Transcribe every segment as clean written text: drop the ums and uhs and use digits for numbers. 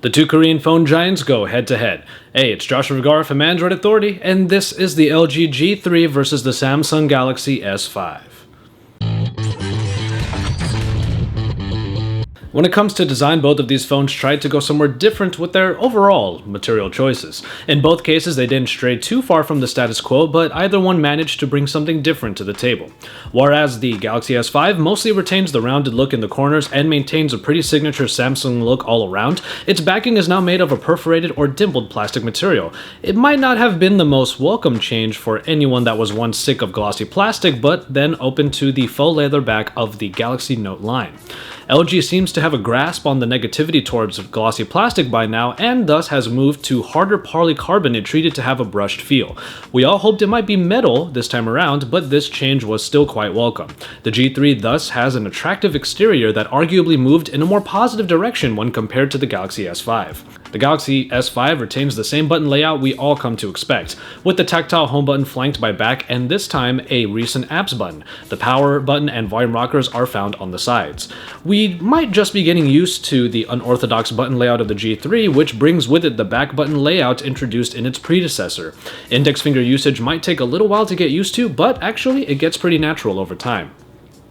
The two Korean phone giants go head to head. Hey, it's Joshua Vergara from Android Authority, and this is the LG G3 versus the Samsung Galaxy S5. When it comes to design, both of these phones tried to go somewhere different with their overall material choices. In both cases, they didn't stray too far from the status quo, but either one managed to bring something different to the table. Whereas the Galaxy S5 mostly retains the rounded look in the corners and maintains a pretty signature Samsung look all around, its backing is now made of a perforated or dimpled plastic material. It might not have been the most welcome change for anyone that was once sick of glossy plastic, but then open to the faux leather back of the Galaxy Note line. LG seems to have a grasp on the negativity towards glossy plastic by now, and thus has moved to harder polycarbonate treated to have a brushed feel. We all hoped it might be metal this time around, but this change was still quite welcome. The G3 thus has an attractive exterior that arguably moved in a more positive direction when compared to the Galaxy S5. The Galaxy S5 retains the same button layout we all come to expect, with the tactile home button flanked by back and this time a recent apps button. The power button and volume rockers are found on the sides. We might just be getting used to the unorthodox button layout of the G3, which brings with it the back button layout introduced in its predecessor. Index finger usage might take a little while to get used to, but actually it gets pretty natural over time.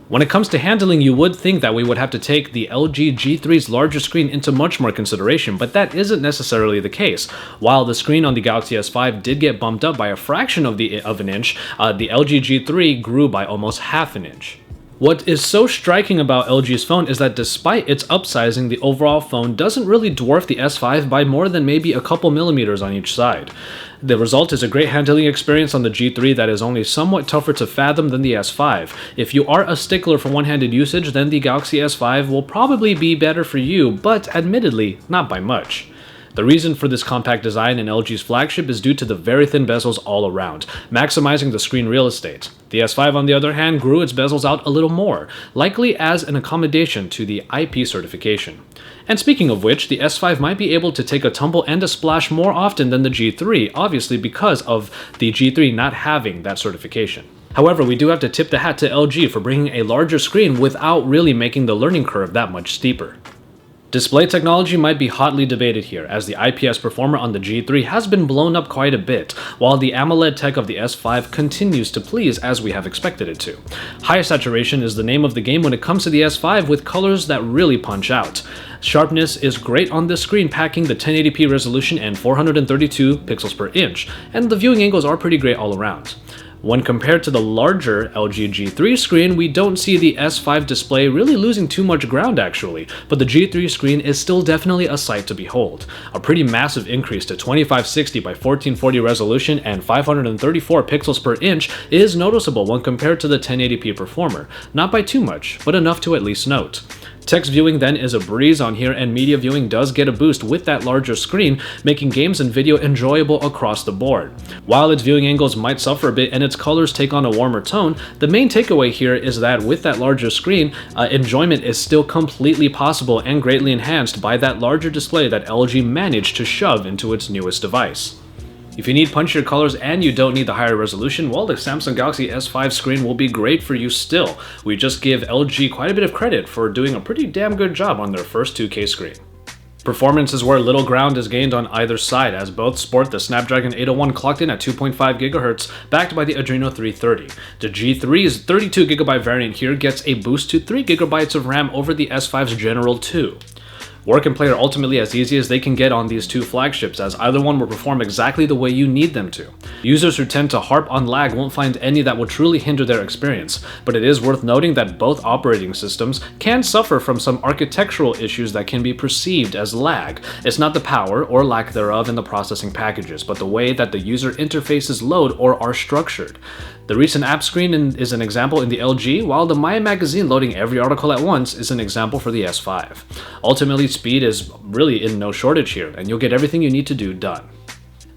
When it comes to handling, you would think that we would have to take the LG G3's larger screen into much more consideration, but that isn't necessarily the case. While the screen on the Galaxy S5 did get bumped up by a fraction of an inch, the LG G3 grew by almost half an inch. What is so striking about LG's phone is that despite its upsizing, the overall phone doesn't really dwarf the S5 by more than maybe a couple millimeters on each side. The result is a great handling experience on the G3 that is only somewhat tougher to fathom than the S5. If you are a stickler for one-handed usage, then the Galaxy S5 will probably be better for you, but admittedly, not by much. The reason for this compact design in LG's flagship is due to the very thin bezels all around, maximizing the screen real estate. The S5, on the other hand, grew its bezels out a little more, likely as an accommodation to the IP certification. And speaking of which, the S5 might be able to take a tumble and a splash more often than the G3, obviously because of the G3 not having that certification. However, we do have to tip the hat to LG for bringing a larger screen without really making the learning curve that much steeper. Display technology might be hotly debated here, as the IPS performer on the G3 has been blown up quite a bit, while the AMOLED tech of the S5 continues to please as we have expected it to. High saturation is the name of the game when it comes to the S5, with colors that really punch out. Sharpness is great on this screen, packing the 1080p resolution and 432 pixels per inch, and the viewing angles are pretty great all around. When compared to the larger LG G3 screen, we don't see the S5 display really losing too much ground actually, but the G3 screen is still definitely a sight to behold. A pretty massive increase to 2560 by 1440 resolution and 534 pixels per inch is noticeable when compared to the 1080p performer. Not by too much, but enough to at least note. Text viewing then is a breeze on here, and media viewing does get a boost with that larger screen, making games and video enjoyable across the board. While its viewing angles might suffer a bit and its colors take on a warmer tone, the main takeaway here is that with that larger screen, enjoyment is still completely possible and greatly enhanced by that larger display that LG managed to shove into its newest device. If you need punchier colors and you don't need the higher resolution, well, the Samsung Galaxy S5 screen will be great for you still. We just give LG quite a bit of credit for doing a pretty damn good job on their first 2K screen. Performance is where little ground is gained on either side, as both sport the Snapdragon 801 clocked in at 2.5 GHz, backed by the Adreno 330. The G3's 32GB variant here gets a boost to 3GB of RAM over the S5's General 2. Work and play are ultimately as easy as they can get on these two flagships, as either one will perform exactly the way you need them to. Users who tend to harp on lag won't find any that will truly hinder their experience, but it is worth noting that both operating systems can suffer from some architectural issues that can be perceived as lag. It's not the power or lack thereof in the processing packages, but the way that the user interfaces load or are structured. The recent app screen is an example in the LG, while the Maya magazine loading every article at once is an example for the S5. Ultimately, speed is really in no shortage here, and you'll get everything you need to do done.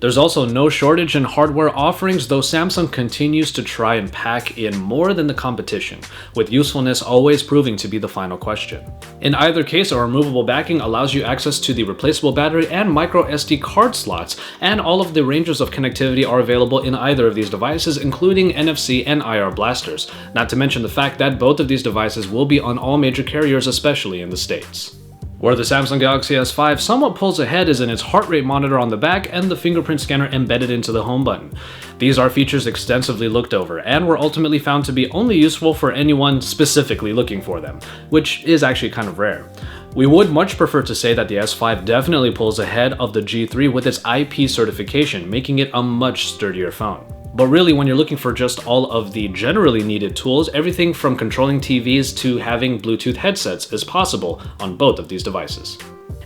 There's also no shortage in hardware offerings, though Samsung continues to try and pack in more than the competition, with usefulness always proving to be the final question. In either case, a removable backing allows you access to the replaceable battery and micro SD card slots, and all of the ranges of connectivity are available in either of these devices, including NFC and IR blasters, not to mention the fact that both of these devices will be on all major carriers, especially in the States. Where the Samsung Galaxy S5 somewhat pulls ahead is in its heart rate monitor on the back and the fingerprint scanner embedded into the home button. These are features extensively looked over and were ultimately found to be only useful for anyone specifically looking for them, which is actually kind of rare. We would much prefer to say that the S5 definitely pulls ahead of the G3 with its IP certification, making it a much sturdier phone. But really, when you're looking for just all of the generally needed tools, everything from controlling TVs to having Bluetooth headsets is possible on both of these devices.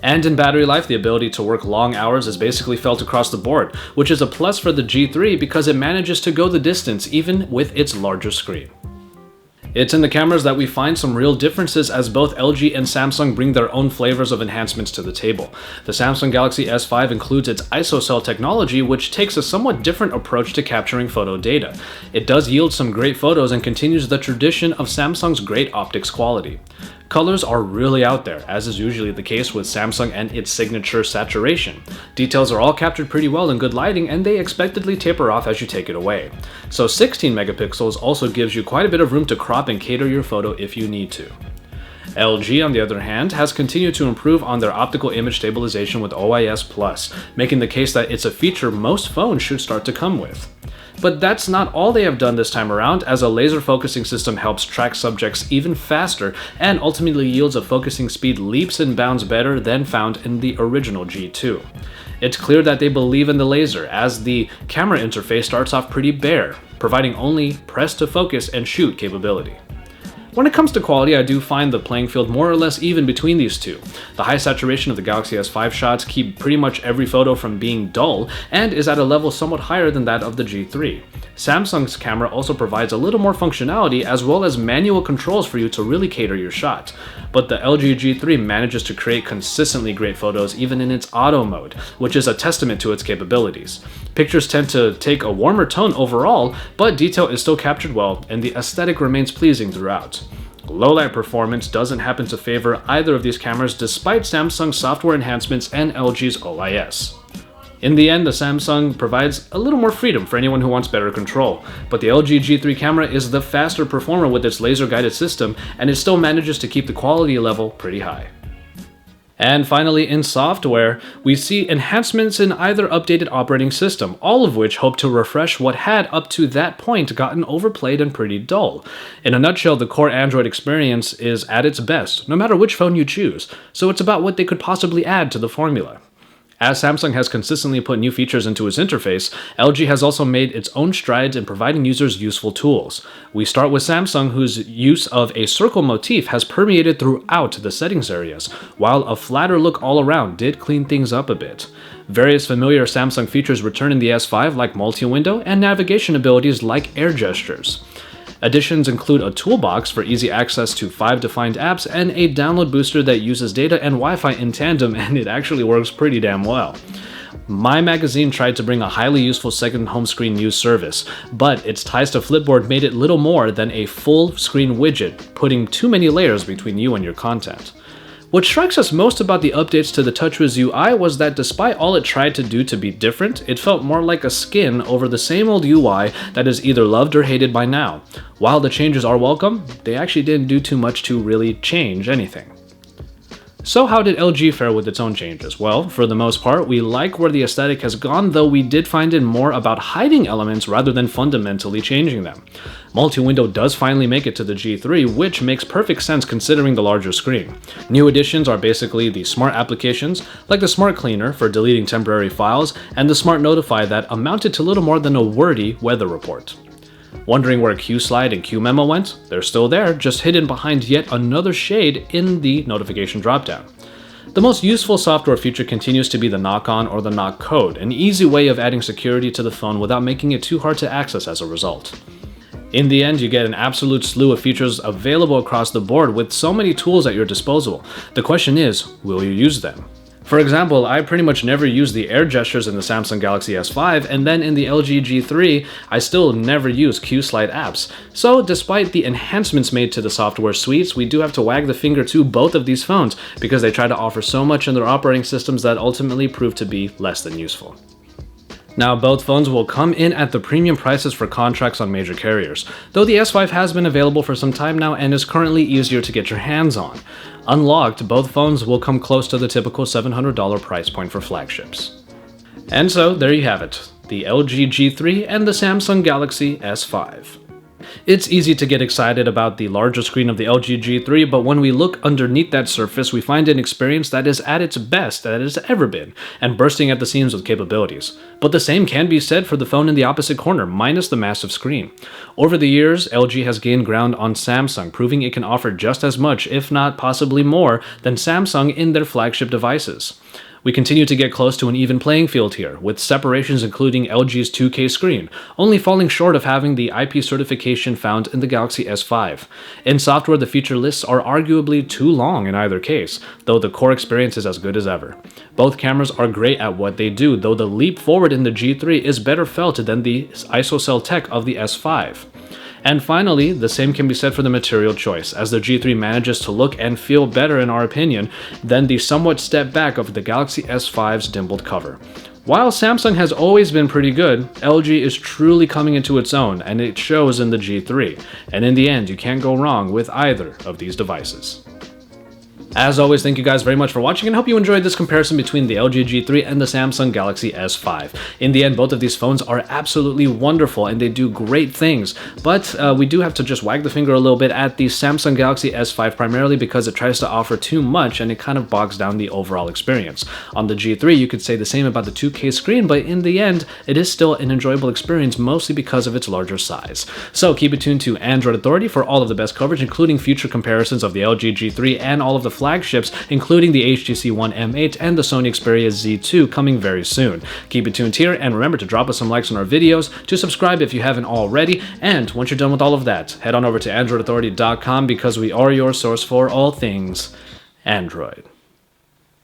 And in battery life, the ability to work long hours is basically felt across the board, which is a plus for the G3 because it manages to go the distance even with its larger screen. It's in the cameras that we find some real differences as both LG and Samsung bring their own flavors of enhancements to the table. The Samsung Galaxy S5 includes its ISOCell technology, which takes a somewhat different approach to capturing photo data. It does yield some great photos and continues the tradition of Samsung's great optics quality. Colors are really out there, as is usually the case with Samsung and its signature saturation. Details are all captured pretty well in good lighting, and they expectedly taper off as you take it away. So 16 megapixels also gives you quite a bit of room to crop and cater your photo if you need to. LG, on the other hand, has continued to improve on their optical image stabilization with OIS+, making the case that it's a feature most phones should start to come with. But that's not all they have done this time around, as a laser focusing system helps track subjects even faster and ultimately yields a focusing speed leaps and bounds better than found in the original G2. It's clear that they believe in the laser, as the camera interface starts off pretty bare, providing only press to focus and shoot capability. When it comes to quality, I do find the playing field more or less even between these two. The high saturation of the Galaxy S5 shots keep pretty much every photo from being dull, and is at a level somewhat higher than that of the G3. Samsung's camera also provides a little more functionality as well as manual controls for you to really cater your shot. But the LG G3 manages to create consistently great photos even in its auto mode, which is a testament to its capabilities. Pictures tend to take a warmer tone overall, but detail is still captured well and the aesthetic remains pleasing throughout. Low-light performance doesn't happen to favor either of these cameras despite Samsung's software enhancements and LG's OIS. In the end, the Samsung provides a little more freedom for anyone who wants better control, but the LG G3 camera is the faster performer with its laser-guided system, and it still manages to keep the quality level pretty high. And finally, in software, we see enhancements in either updated operating system, all of which hope to refresh what had up to that point gotten overplayed and pretty dull. In a nutshell, the core Android experience is at its best, no matter which phone you choose, so it's about what they could possibly add to the formula. As Samsung has consistently put new features into its interface, LG has also made its own strides in providing users useful tools. We start with Samsung, whose use of a circle motif has permeated throughout the settings areas, while a flatter look all around did clean things up a bit. Various familiar Samsung features return in the S5 like multi-window and navigation abilities like air gestures. Additions include a toolbox for easy access to 5 defined apps and a download booster that uses data and Wi-Fi in tandem, and it actually works pretty damn well. My Magazine tried to bring a highly useful second home screen news service, but its ties to Flipboard made it little more than a full screen widget, putting too many layers between you and your content. What strikes us most about the updates to the TouchWiz UI was that despite all it tried to do to be different, it felt more like a skin over the same old UI that is either loved or hated by now. While the changes are welcome, they actually didn't do too much to really change anything. So how did LG fare with its own changes? Well, for the most part, we like where the aesthetic has gone, though we did find it more about hiding elements rather than fundamentally changing them. Multi-window does finally make it to the G3, which makes perfect sense considering the larger screen. New additions are basically the smart applications, like the Smart Cleaner for deleting temporary files, and the Smart Notify that amounted to little more than a wordy weather report. Wondering where QSlide and QMemo went? They're still there, just hidden behind yet another shade in the notification dropdown. The most useful software feature continues to be the knock-on or the knock code, an easy way of adding security to the phone without making it too hard to access as a result. In the end, you get an absolute slew of features available across the board with so many tools at your disposal. The question is, will you use them? For example, I pretty much never use the air gestures in the Samsung Galaxy S5, and then in the LG G3, I still never use QSlide apps. So despite the enhancements made to the software suites, we do have to wag the finger to both of these phones because they try to offer so much in their operating systems that ultimately prove to be less than useful. Now, both phones will come in at the premium prices for contracts on major carriers, though the S5 has been available for some time now and is currently easier to get your hands on. Unlocked, both phones will come close to the typical $700 price point for flagships. And so, there you have it, the LG G3 and the Samsung Galaxy S5. It's easy to get excited about the larger screen of the LG G3, but when we look underneath that surface, we find an experience that is at its best that it has ever been, and bursting at the seams with capabilities. But the same can be said for the phone in the opposite corner, minus the massive screen. Over the years, LG has gained ground on Samsung, proving it can offer just as much, if not possibly more, than Samsung in their flagship devices. We continue to get close to an even playing field here, with separations including LG's 2K screen, only falling short of having the IP certification found in the Galaxy S5. In software, the feature lists are arguably too long in either case, though the core experience is as good as ever. Both cameras are great at what they do, though the leap forward in the G3 is better felt than the ISOCELL tech of the S5. And finally, the same can be said for the material choice, as the G3 manages to look and feel better in our opinion than the somewhat step back of the Galaxy S5's dimpled cover. While Samsung has always been pretty good, LG is truly coming into its own, and it shows in the G3, and in the end you can't go wrong with either of these devices. As always, thank you guys very much for watching, and hope you enjoyed this comparison between the LG G3 and the Samsung Galaxy S5. In the end, both of these phones are absolutely wonderful and they do great things, but we do have to just wag the finger a little bit at the Samsung Galaxy S5 primarily because it tries to offer too much and it kind of bogs down the overall experience. On the G3, you could say the same about the 2K screen, but in the end, it is still an enjoyable experience mostly because of its larger size. So keep it tuned to Android Authority for all of the best coverage, including future comparisons of the LG G3 and all of the flagships, including the HTC One M8 and the Sony Xperia Z2 coming very soon. Keep it tuned here, and remember to drop us some likes on our videos, to subscribe if you haven't already, and once you're done with all of that, head on over to AndroidAuthority.com because we are your source for all things Android.